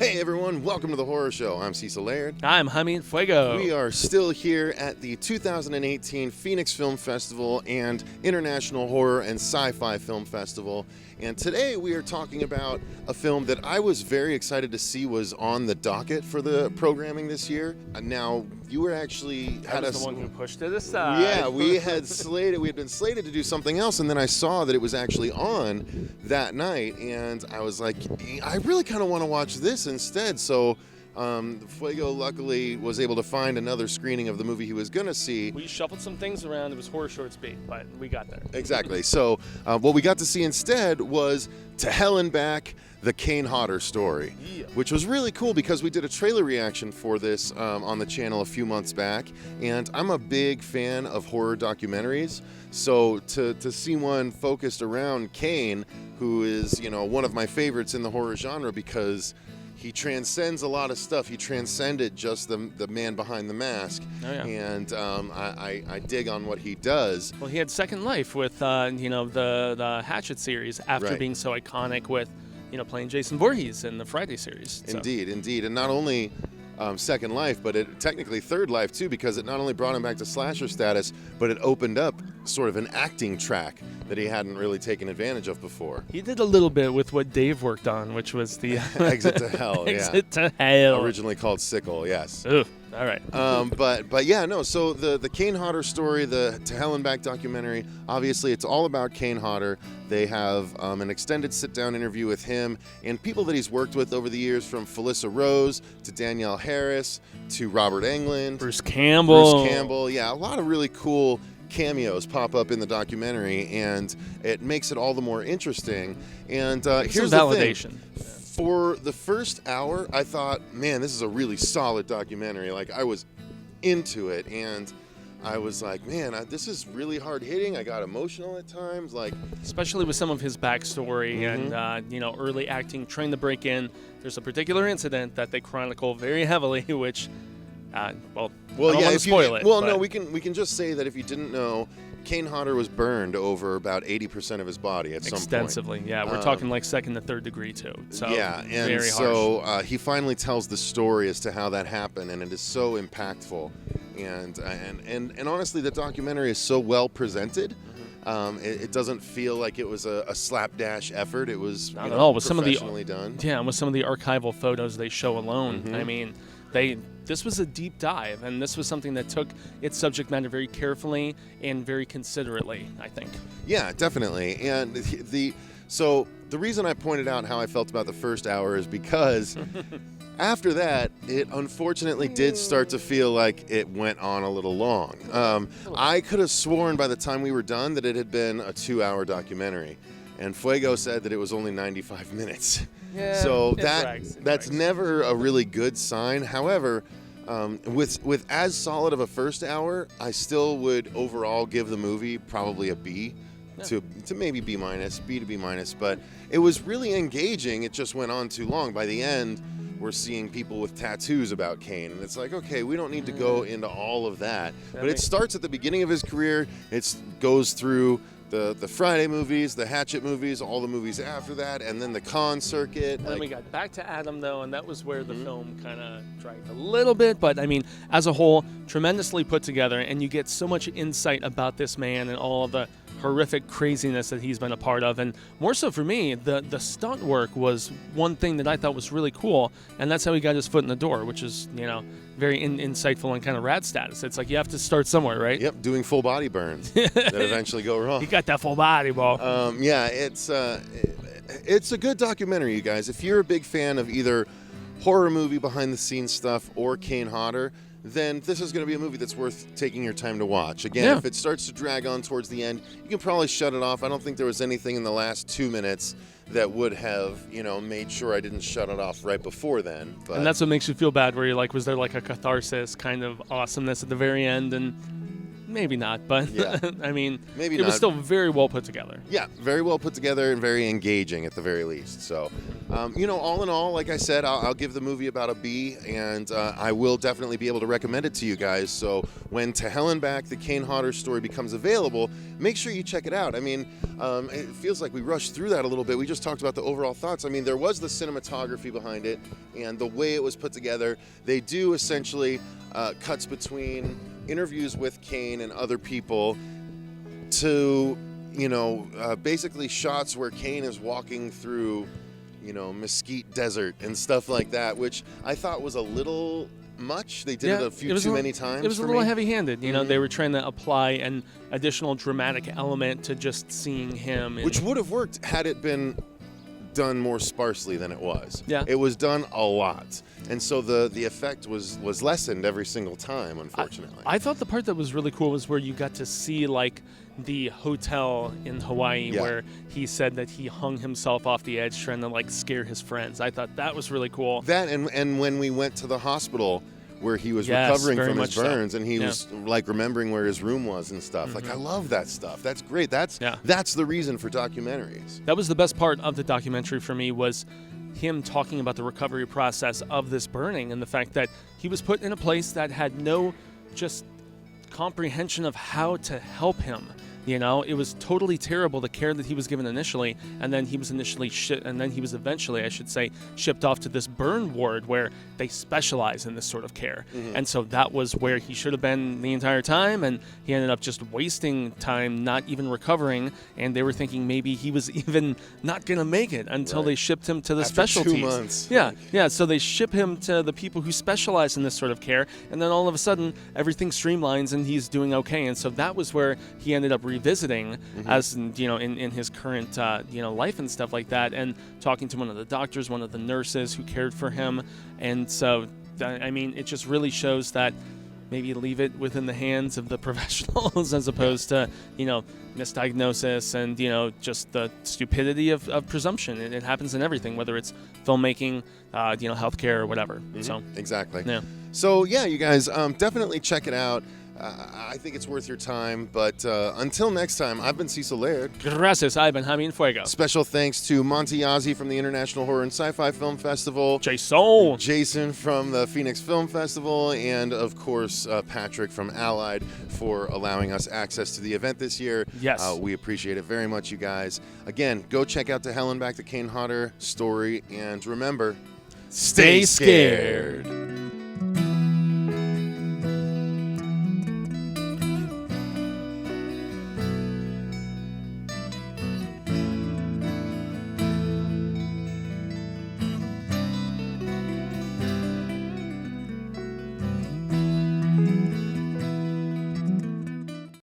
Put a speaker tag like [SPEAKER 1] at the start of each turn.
[SPEAKER 1] Hey everyone, welcome to the Horror Show. I'm Cecil Laird.
[SPEAKER 2] I'm Jaime Fuego.
[SPEAKER 1] We are still here at the 2018 Phoenix Film Festival and International Horror and Sci-Fi Film Festival. And today we are talking about a film that I was very excited to see was on the docket for the programming this year. Now, you were actually...
[SPEAKER 2] I was the one who pushed it aside.
[SPEAKER 1] Yeah, we had been slated to do something else, and then I saw that it was actually on that night, and I was like, I really kind of want to watch this instead. So Fuego luckily was able to find another screening of the movie he was going to see.
[SPEAKER 2] We shuffled some things around. It was horror shorts bait, but we got there.
[SPEAKER 1] Exactly. So what we got to see instead was To Hell and Back, the Kane Hodder Story, which was really cool because we did a trailer reaction for this on the channel a few months back, and I'm a big fan of horror documentaries. So to see one focused around Kane, who is, one of my favorites in the horror genre because he transcends a lot of stuff. He transcended just the man behind the mask.
[SPEAKER 2] Oh, yeah.
[SPEAKER 1] And I dig on what he does.
[SPEAKER 2] Well, he had second life with, the Hatchet series after
[SPEAKER 1] Right.
[SPEAKER 2] being so iconic with, playing Jason Voorhees in the Friday series. So.
[SPEAKER 1] Indeed. And not only second life, but it technically third life too, because it not only brought him back to slasher status, but it opened up sort of an acting track that he hadn't really taken advantage of before.
[SPEAKER 2] He did a little bit with what Dave worked on, which was the
[SPEAKER 1] Exit to Hell.
[SPEAKER 2] Exit to Hell.
[SPEAKER 1] Originally called Sickle, yes.
[SPEAKER 2] Ugh. All right.
[SPEAKER 1] But yeah, no. So the Kane Hodder story, the To Hell and Back documentary, obviously it's all about Kane Hodder. They have an extended sit-down interview with him and people that he's worked with over the years, from Felissa Rose to Danielle Harris to Robert Englund,
[SPEAKER 2] Bruce Campbell.
[SPEAKER 1] Yeah, a lot of really cool cameos pop up in the documentary, and it makes it all the more interesting. And here's
[SPEAKER 2] some
[SPEAKER 1] the
[SPEAKER 2] validation.
[SPEAKER 1] thing. For the first hour, I thought, man, this is a really solid documentary. Like, I was into it, and I was like, man, this is really hard hitting. I got emotional at times,
[SPEAKER 2] especially with some of his backstory and early acting, trying to break in. There's a particular incident that they chronicle very heavily, which, I don't want to spoil it.
[SPEAKER 1] Well, no, we can just say that if you didn't know, Kane Hodder was burned over about 80% of his body at some point.
[SPEAKER 2] Extensively, yeah. We're talking like second to third degree too. So
[SPEAKER 1] yeah, and
[SPEAKER 2] very
[SPEAKER 1] so
[SPEAKER 2] harsh.
[SPEAKER 1] He finally tells the story as to how that happened, and it is so impactful. And honestly, the documentary is so well presented. It doesn't feel like it was a slapdash effort. It was
[SPEAKER 2] not at all. With
[SPEAKER 1] professionally done.
[SPEAKER 2] Yeah, and with some of the archival photos they show alone, I mean, this was a deep dive, and this was something that took its subject matter very carefully and very considerately, I think.
[SPEAKER 1] Yeah, definitely. And the reason I pointed out how I felt about the first hour is because after that, it unfortunately did start to feel like it went on a little long. I could have sworn by the time we were done that it had been a 2-hour documentary, and Fuego said that it was only 95 minutes.
[SPEAKER 2] Yeah,
[SPEAKER 1] so
[SPEAKER 2] it
[SPEAKER 1] that's
[SPEAKER 2] drags.
[SPEAKER 1] never a really good sign. However, with as solid of a first hour, I still would overall give the movie probably a B. To maybe B to B minus, but it was really engaging. It just went on too long. By the end, we're seeing people with tattoos about Kane, and it's like, okay, we don't need to go into all of that. But it starts at the beginning of his career. It goes through the Friday movies, the Hatchet movies, all the movies after that, and then the con circuit.
[SPEAKER 2] And then we got back to Adam, though, and that was where the film kind of dragged a little bit. But, I mean, as a whole, tremendously put together, and you get so much insight about this man and all of the horrific craziness that he's been a part of. And more so for me, the stunt work was one thing that I thought was really cool, and that's how he got his foot in the door, which is, very insightful and kind of rad status. It's like you have to start somewhere, right?
[SPEAKER 1] Yep, doing full body burns that eventually go wrong.
[SPEAKER 2] He got that full body, ball.
[SPEAKER 1] Yeah, it's a good documentary, you guys. If you're a big fan of either horror movie behind the scenes stuff or Kane Hodder, then this is going to be a movie that's worth taking your time to watch. Again, if it starts to drag on towards the end, you can probably shut it off. I don't think there was anything in the last 2 minutes that would have, made sure I didn't shut it off right before then. But
[SPEAKER 2] and that's what makes you feel bad, where you're like, was there like a catharsis kind of awesomeness at the very end? And Maybe not, but
[SPEAKER 1] Yeah.
[SPEAKER 2] I mean,
[SPEAKER 1] Maybe
[SPEAKER 2] it was
[SPEAKER 1] not.
[SPEAKER 2] still very well put together.
[SPEAKER 1] Yeah, very well put together and very engaging at the very least. So, all in all, like I said, I'll give the movie about a B, and I will definitely be able to recommend it to you guys. So when To Hell and Back, the Kane Hodder story becomes available, make sure you check it out. I mean, it feels like we rushed through that a little bit. We just talked about the overall thoughts. I mean, there was the cinematography behind it and the way it was put together. They do essentially cuts between interviews with Kane and other people to, basically shots where Kane is walking through, Mesquite Desert and stuff like that, which I thought was a little much. They did it a few too many times.
[SPEAKER 2] It was a
[SPEAKER 1] for
[SPEAKER 2] little
[SPEAKER 1] me.
[SPEAKER 2] heavy-handed. They were trying to apply an additional dramatic element to just seeing him.
[SPEAKER 1] Which would have worked had it been done more sparsely than it was.
[SPEAKER 2] Yeah.
[SPEAKER 1] It was done a lot. And so the effect was lessened every single time, unfortunately.
[SPEAKER 2] I thought the part that was really cool was where you got to see, like, the hotel in Hawaii where he said that he hung himself off the edge trying to, like, scare his friends. I thought that was really cool.
[SPEAKER 1] That and when we went to the hospital where he was
[SPEAKER 2] Yes,
[SPEAKER 1] recovering
[SPEAKER 2] very
[SPEAKER 1] from his
[SPEAKER 2] much so.
[SPEAKER 1] burns and he was like remembering where his room was and stuff. Like, I love that stuff. That's great. That's the reason for documentaries.
[SPEAKER 2] That was the best part of the documentary for me, was him talking about the recovery process of this burning and the fact that he was put in a place that had no just comprehension of how to help him. It was totally terrible, the care that he was given initially, and then he was eventually, I should say, shipped off to this burn ward where they specialize in this sort of care. And so that was where he should have been the entire time, and he ended up just wasting time, not even recovering, and they were thinking maybe he was even not going to make it until they shipped him to the
[SPEAKER 1] After
[SPEAKER 2] specialties.
[SPEAKER 1] 2 months.
[SPEAKER 2] Yeah, so they ship him to the people who specialize in this sort of care, and then all of a sudden, everything streamlines and he's doing okay. And so that was where he ended up revisiting as in his current life and stuff like that, and talking to one of the doctors, one of the nurses who cared for him. And so I mean, it just really shows that maybe leave it within the hands of the professionals as opposed to misdiagnosis and just the stupidity of presumption. It happens in everything, whether it's filmmaking, healthcare, or whatever. So
[SPEAKER 1] Exactly.
[SPEAKER 2] yeah.
[SPEAKER 1] So yeah, you guys definitely check it out. I think it's worth your time. But until next time, I've been Cecil Laird.
[SPEAKER 2] Gracias, I've been Jaime Fuego.
[SPEAKER 1] Special thanks to Monty Yazzie from the International Horror and Sci-Fi Film Festival. Jason from the Phoenix Film Festival. And, of course, Patrick from Allied for allowing us access to the event this year.
[SPEAKER 2] Yes.
[SPEAKER 1] We appreciate it very much, you guys. Again, go check out To Hell and Back, the Kane Hodder story. And remember,
[SPEAKER 2] Stay scared.